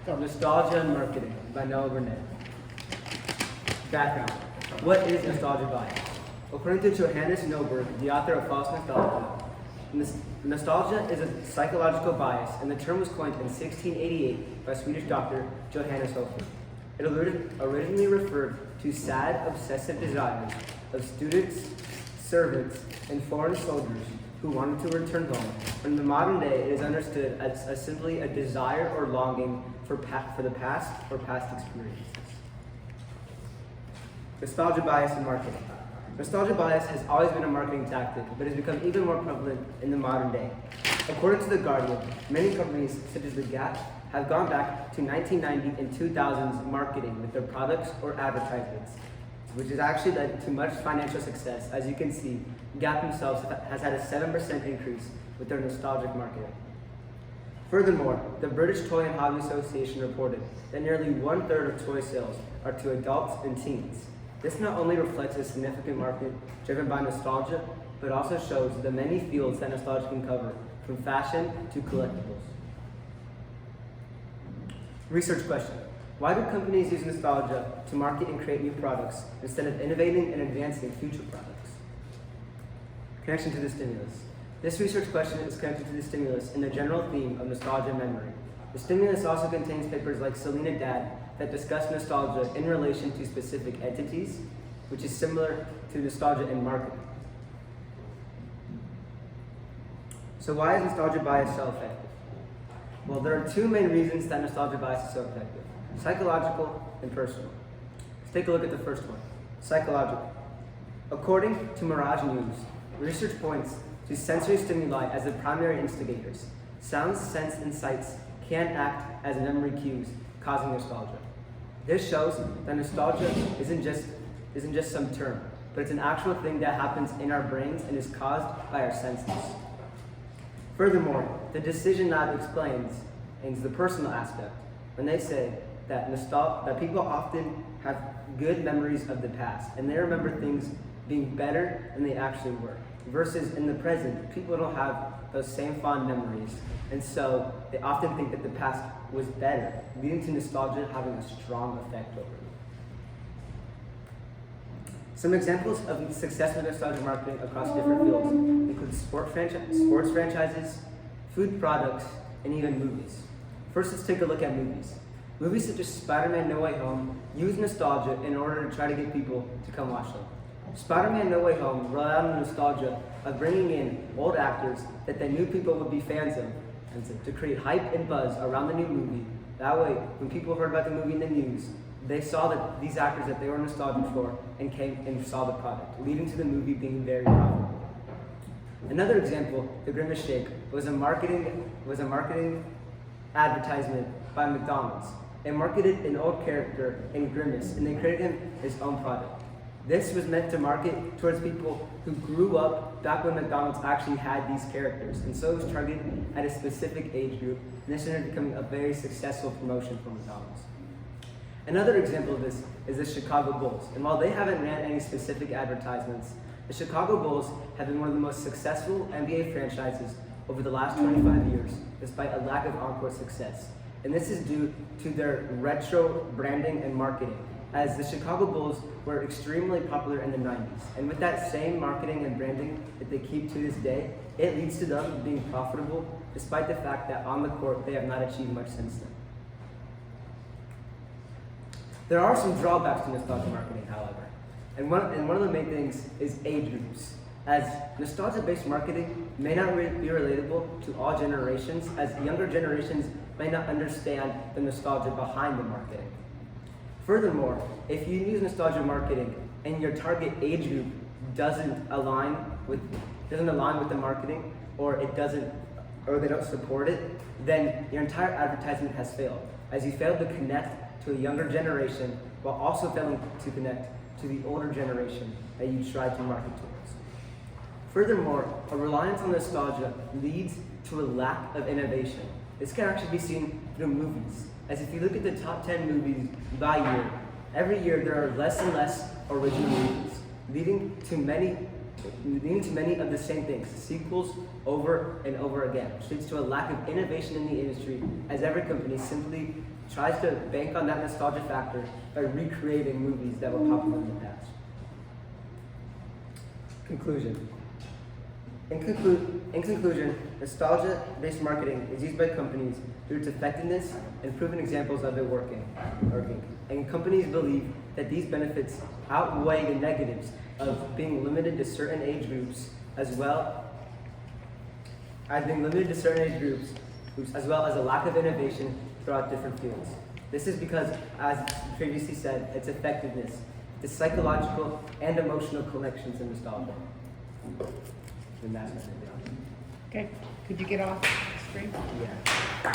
Nostalgia and Marketing by Burnett. Background. What is nostalgia bias? According to Johannes Norberg, the author of False Nostalgia, nostalgia is a psychological bias, and the term was coined in 1688 by Swedish doctor Johannes Hofer. It originally referred to sad, obsessive desires of students, servants, and foreign soldiers who wanted to return home. In the modern day, it is understood as simply a desire or longing for the past or past experiences. Nostalgia bias in marketing. Nostalgia bias has always been a marketing tactic, but has become even more prevalent in the modern day. According to The Guardian, many companies, such as The Gap, have gone back to 1990 and 2000's marketing with their products or advertisements, which has actually led to much financial success. As you can see, Gap themselves has had a 7% increase with their nostalgic marketing. Furthermore, the British Toy and Hobby Association reported that nearly 1/3 of toy sales are to adults and teens. This not only reflects a significant market driven by nostalgia, but also shows the many fields that nostalgia can cover, from fashion to collectibles. Research question. Why do companies use nostalgia to market and create new products instead of innovating and advancing future products? Connection to the stimulus. This research question is connected to the stimulus in the general theme of nostalgia and memory. The stimulus also contains papers like Selena Dad that discuss nostalgia in relation to specific entities, which is similar to nostalgia in marketing. So why is nostalgia bias so effective? Well, there are two main reasons that nostalgia bias is so effective: psychological and personal. Let's take a look at the first one, psychological. According to Mirage News, research points to sensory stimuli as the primary instigators. Sounds, scents, and sights can act as memory cues, causing nostalgia. This shows that nostalgia isn't just some term, but it's an actual thing that happens in our brains and is caused by our senses. Furthermore, the Decision Lab explains the personal aspect when they say that people often have good memories of the past, and they remember things being better than they actually were. Versus in the present, people don't have those same fond memories, and so they often think that the past was better, leading to nostalgia having a strong effect over them. Some examples of successful nostalgia marketing across different fields include sports franchises, food products, and even movies. First, let's take a look at movies. Movies such as Spider-Man No Way Home use nostalgia in order to try to get people to come watch them. Spider-Man No Way Home relied on the nostalgia of bringing in old actors that they knew people would be fans of, and to create hype and buzz around the new movie. That way, when people heard about the movie in the news, they saw that these actors that they were nostalgic for and came and saw the product, leading to the movie being very profitable. Another example, the Grimace Shake, was a marketing advertisement by McDonald's. They marketed an old character in Grimace, and they created him his own product. This was meant to market towards people who grew up back when McDonald's actually had these characters, and so it was targeted at a specific age group, and this ended up becoming a very successful promotion for McDonald's. Another example of this is the Chicago Bulls, and while they haven't ran any specific advertisements, the Chicago Bulls have been one of the most successful NBA franchises over the last 25 years, despite a lack of encore success. And this is due to their retro branding and marketing, as the Chicago Bulls were extremely popular in the 90s. And with that same marketing and branding that they keep to this day, it leads to them being profitable, despite the fact that on the court they have not achieved much since then. There are some drawbacks to nostalgia marketing, however. And one of the main things is age groups, as nostalgia-based marketing may not be relatable to all generations, as younger generations may not understand the nostalgia behind the marketing. Furthermore, if you use nostalgia marketing and your target age group doesn't align with the marketing, or they don't support it, then your entire advertisement has failed, as you failed to connect to a younger generation while also failing to connect to the older generation that you tried to market towards. Furthermore, a reliance on nostalgia leads to a lack of innovation. This can actually be seen through movies, as if you look at the top 10 movies by year, every year there are less and less original movies, leading to many leading to many of the same things, sequels over and over again, which leads to a lack of innovation in the industry as every company simply tries to bank on that nostalgia factor by recreating movies that were popular in the past. Conclusion. In conclusion, nostalgia-based marketing is used by companies through its effectiveness and proven examples of it working. And companies believe that these benefits outweigh the negatives of being limited to certain age groups as well as a lack of innovation throughout different fields. This is because, as previously said, its effectiveness, the psychological and emotional connections in nostalgia. And that's what I did. Okay, could you get off the screen? Yeah.